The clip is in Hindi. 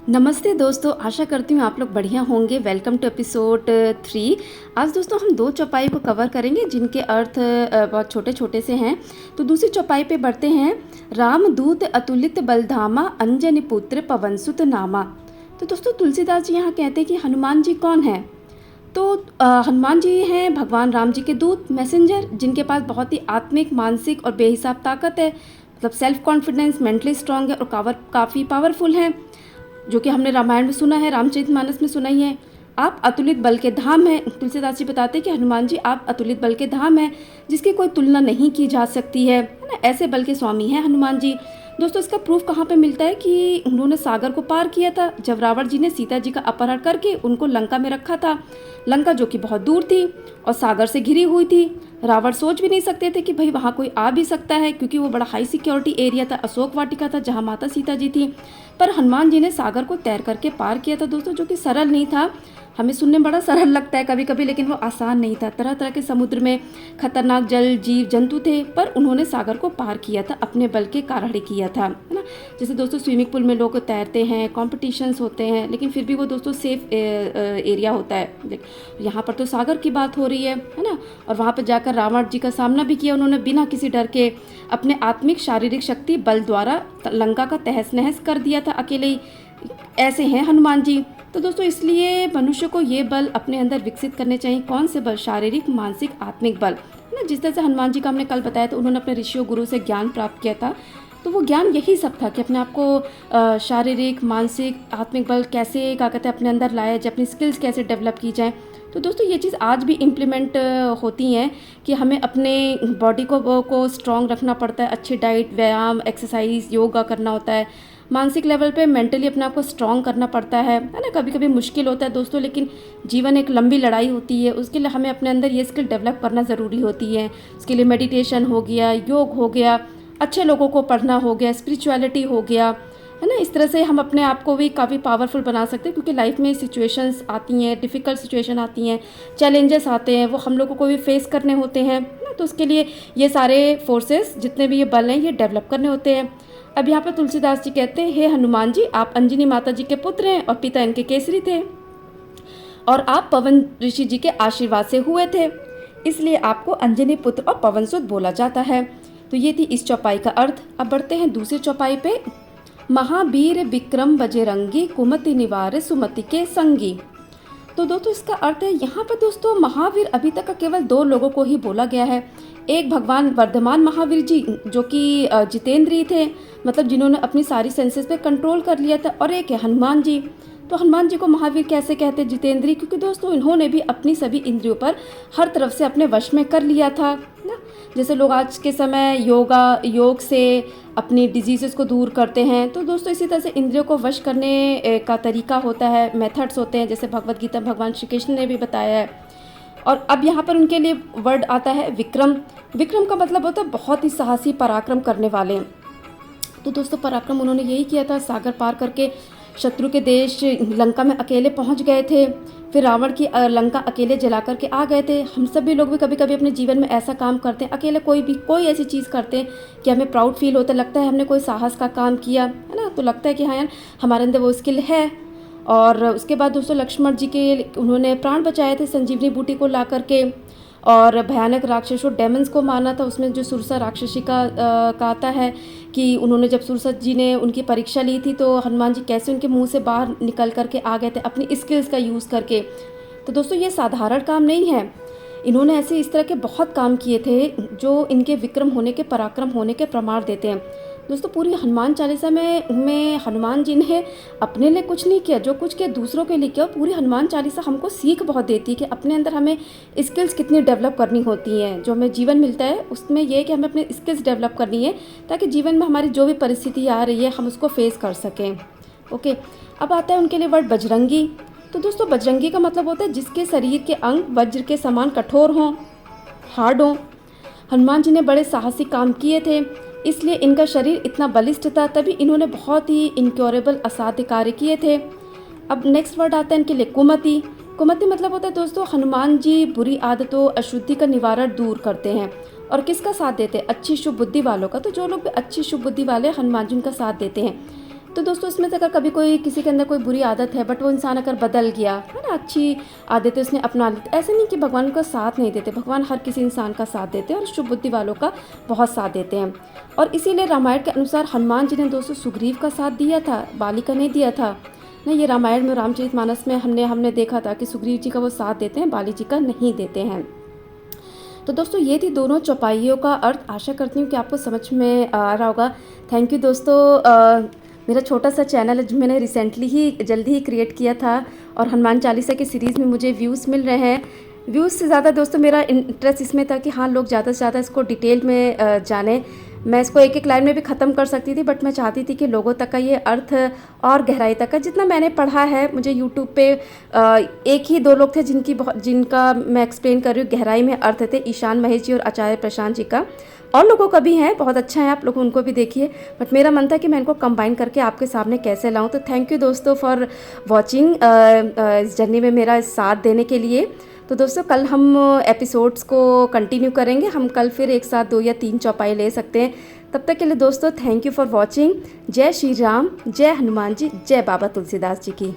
नमस्ते दोस्तों, आशा करती हूँ आप लोग बढ़िया होंगे। Welcome to episode 3। आज दोस्तों हम दो चौपाई को कवर करेंगे जिनके अर्थ बहुत छोटे छोटे से हैं। तो दूसरी चौपाई पे बढ़ते हैं। रामदूत अतुलित बलधामा अंजनी पुत्र पवनसुत नामा। तो दोस्तों तुलसीदास जी यहाँ कहते हैं कि हनुमान जी कौन है। तो हनुमान जी हैं भगवान राम जी के दूत, मैसेंजर, जिनके पास बहुत ही आत्मिक, मानसिक और बेहिसाब ताकत है। मतलब सेल्फ कॉन्फिडेंस, मेंटली स्ट्रांग है और काफ़ी पावरफुल है, जो कि हमने रामायण में सुना है, रामचरितमानस में सुना ही है। आप अतुलित बल के धाम हैं। तुलसीदास जी बताते हैं कि हनुमान जी आप अतुलित बल के धाम हैं, जिसकी कोई तुलना नहीं की जा सकती है ना। ऐसे बल के स्वामी हैं हनुमान जी। दोस्तों इसका प्रूफ कहाँ पे मिलता है कि उन्होंने सागर को पार किया था जब रावण जी ने सीता जी का अपहरण करके उनको लंका में रखा था। लंका जो कि बहुत दूर थी और सागर से घिरी हुई थी। रावण सोच भी नहीं सकते थे कि भाई वहाँ कोई आ भी सकता है, क्योंकि वो बड़ा हाई सिक्योरिटी एरिया था, अशोक वाटिका था जहाँ माता सीता जी थी। पर हनुमान जी ने सागर को तैर करके पार किया था दोस्तों, जो कि सरल नहीं था। हमें सुनने में बड़ा सरल लगता है कभी कभी, लेकिन वो आसान नहीं था। तरह तरह के समुद्र में खतरनाक जल जीव जंतु थे, पर उन्होंने सागर को पार किया था, अपने बल के कारण ही किया था, है ना। जैसे दोस्तों स्विमिंग पूल में लोग तैरते हैं, कॉम्पिटिशन्स होते हैं, लेकिन फिर भी वो दोस्तों सेफ एरिया होता है। यहाँ पर तो सागर की बात हो रही है ना। और वहाँ पर जाकर रावण जी का सामना भी किया उन्होंने बिना किसी डर के। अपने आत्मिक शारीरिक शक्ति बल द्वारा लंका का तहस नहस कर दिया था अकेले ही। ऐसे हैं हनुमान जी। तो दोस्तों इसलिए मनुष्य को ये बल अपने अंदर विकसित करने चाहिए। कौन से बल? शारीरिक, मानसिक, आत्मिक बल, है ना। जिस तरह से हनुमान जी का हमने कल बताया था, उन्होंने अपने ऋषियों गुरु से ज्ञान प्राप्त किया था। तो वो ज्ञान यही सब था कि अपने आप को शारीरिक, मानसिक, आत्मिक बल कैसे क्या कहते हैं अपने अंदर लाया जाए, अपनी स्किल्स कैसे डेवलप की जाए। तो दोस्तों ये चीज़ आज भी इम्प्लीमेंट होती हैं कि हमें अपने बॉडी को स्ट्रॉन्ग रखना पड़ता है। अच्छी डाइट, व्यायाम, एक्सरसाइज, योगा करना होता है। मानसिक लेवल पे मेंटली अपने आप को स्ट्रॉन्ग करना पड़ता है ना। कभी कभी मुश्किल होता है दोस्तों, लेकिन जीवन एक लंबी लड़ाई होती है। उसके लिए हमें अपने अंदर ये स्किल डेवलप करना ज़रूरी होती है। उसके लिए मेडिटेशन हो गया, योग हो गया, अच्छे लोगों को पढ़ना हो गया, स्पिरिचुअलिटी हो गया, है ना। इस तरह से हम अपने आप को भी काफ़ी पावरफुल बना सकते हैं, क्योंकि लाइफ में सिचुएशंस आती हैं, डिफ़िकल्ट सिचुएशन आती हैं, चैलेंजेस आते हैं, वो हम लोगों को भी फेस करने होते हैं ना। तो उसके लिए ये सारे फोर्सेस, जितने भी ये बल हैं, ये डेवलप करने होते हैं। अब यहाँ पर तुलसीदास जी कहते हैं, हे हनुमान जी, आप अंजनी माता जी के पुत्र हैं और पिता इनके केसरी थे, और आप पवन ऋषि जी के आशीर्वाद से हुए थे, इसलिए आपको अंजनी पुत्र और पवनसुत बोला जाता है। तो ये थी इस चौपाई का अर्थ। अब बढ़ते हैं दूसरी चौपाई पे। महावीर विक्रम बजरंगी कुमति निवार सुमति के संगी। तो दोस्तों इसका अर्थ है, यहाँ पर दोस्तों महावीर अभी तक का केवल दो लोगों को ही बोला गया है। एक भगवान वर्धमान महावीर जी, जो कि जितेंद्रिय थे, मतलब जिन्होंने अपनी सारी सेंसेस पे कंट्रोल कर लिया था, और एक है हनुमान जी। तो हनुमान जी को महावीर कैसे कहते हैं? जितेंद्रिय, क्योंकि दोस्तों इन्होंने भी अपनी सभी इंद्रियों पर हर तरफ से अपने वश में कर लिया था ना। जैसे लोग आज के समय योग से अपनी डिजीज़ेस को दूर करते हैं, तो दोस्तों इसी तरह से इंद्रियों को वश करने का तरीका होता है, मेथड्स होते हैं, जैसे भगवत गीता भगवान श्री कृष्ण ने भी बताया है। और अब यहाँ पर उनके लिए वर्ड आता है विक्रम। विक्रम का मतलब होता है बहुत ही साहसी, पराक्रम करने वाले। तो दोस्तों पराक्रम उन्होंने यही किया था, सागर पार करके शत्रु के देश लंका में अकेले पहुंच गए थे। फिर रावण की लंका अकेले जला करके आ गए थे। हम सभी लोग भी कभी कभी अपने जीवन में ऐसा काम करते हैं, अकेले कोई ऐसी चीज़ करते हैं कि हमें प्राउड फील होता है, लगता है हमने कोई साहस का काम किया, है ना। तो लगता है कि हाँ यार हमारे अंदर वो स्किल है। और उसके बाद दोस्तों लक्ष्मण जी के उन्होंने प्राण बचाए थे संजीवनी बूटी को ला करके, और भयानक राक्षसों डेमन्स को मारना था। उसमें जो सुरसा राक्षसी का आता है कि उन्होंने जब सुरसा जी ने उनकी परीक्षा ली थी, तो हनुमान जी कैसे उनके मुंह से बाहर निकल करके आ गए थे अपनी स्किल्स का यूज़ करके। तो दोस्तों ये साधारण काम नहीं है। इन्होंने ऐसे इस तरह के बहुत काम किए थे जो इनके विक्रम होने के, पराक्रम होने के प्रमाण देते हैं। दोस्तों पूरी हनुमान चालीसा में हनुमान जी ने अपने लिए कुछ नहीं किया, जो कुछ किया दूसरों के लिए किया। पूरी हनुमान चालीसा हमको सीख बहुत देती है कि अपने अंदर हमें स्किल्स कितनी डेवलप करनी होती हैं। जो हमें जीवन मिलता है उसमें यह है कि हमें अपने स्किल्स डेवलप करनी है, ताकि जीवन में हमारी जो भी परिस्थिति आ रही है हम उसको फेस कर सकें। ओके, अब आता है उनके लिए वर्ड बजरंगी। तो दोस्तों बजरंगी का मतलब होता है जिसके शरीर के अंग वज्र के समान कठोर हों, हार्ड हों। हनुमान जी ने बड़े साहसिक काम किए थे, इसलिए इनका शरीर इतना बलिष्ठ था, तभी इन्होंने बहुत ही इनक्योरेबल असाध्य कार्य किए थे। अब नेक्स्ट वर्ड आता है इनके लिए कुमति। कुमति मतलब होता है दोस्तों हनुमान जी बुरी आदतों, अशुद्धि का निवारण दूर करते हैं। और किसका साथ देते हैं? अच्छी शुभ बुद्धि वालों का। तो जो लोग भी अच्छी शुभ बुद्धि वाले हनुमान जी उनका साथ देते हैं। तो दोस्तों इसमें से अगर कभी कोई किसी के अंदर कोई बुरी आदत है बट वो इंसान अगर बदल गया है ना, अच्छी आदतें उसने अपना ली, तो ऐसे नहीं कि भगवान उनका साथ नहीं देते, भगवान हर किसी इंसान का साथ देते हैं और शुभ बुद्धि वालों का बहुत साथ देते हैं। और इसीलिए रामायण के अनुसार हनुमान जी ने दोस्तों सुग्रीव का साथ दिया था, बाली का नहीं दिया था ना। ये रामायण में रामचरितमानस में हमने देखा था कि सुग्रीव जी का वो साथ देते हैं, बाली जी का नहीं देते हैं। तो दोस्तों ये थी दोनों चौपाइयों का अर्थ। आशा करती हूँ कि आपको समझ में आ रहा होगा। थैंक यू दोस्तों। मेरा छोटा सा चैनल है जो मैंने रिसेंटली ही जल्दी ही क्रिएट किया था और हनुमान चालीसा की सीरीज़ में मुझे व्यूज़ मिल रहे हैं। व्यूज़ से ज़्यादा दोस्तों मेरा इंटरेस्ट इसमें था कि हाँ, लोग ज़्यादा से ज़्यादा इसको डिटेल में जाने। मैं इसको एक एक लाइन में भी ख़त्म कर सकती थी बट मैं चाहती थी कि लोगों तक का ये अर्थ और गहराई तक का, जितना मैंने पढ़ा है, मुझे यूट्यूब पे एक ही दो लोग थे जिनका मैं एक्सप्लेन कर रही हूँ गहराई में अर्थ थे, ईशान महेश जी और आचार्य प्रशांत जी का। और लोगों का भी है, बहुत अच्छा है, आप लोग उनको भी देखिए। बट मेरा मन था कि मैं इनको कंबाइन करके आपके सामने कैसे लाऊं। तो थैंक यू दोस्तों फॉर वॉचिंग, इस जर्नी में मेरा साथ देने के लिए। तो दोस्तों कल हम एपिसोड्स को कंटिन्यू करेंगे। हम कल फिर एक साथ 2 या 3 चौपाई ले सकते हैं। तब तक के लिए दोस्तों थैंक यू फॉर वॉचिंग। जय श्री राम, जय हनुमान जी, जय बाबा तुलसीदास जी की।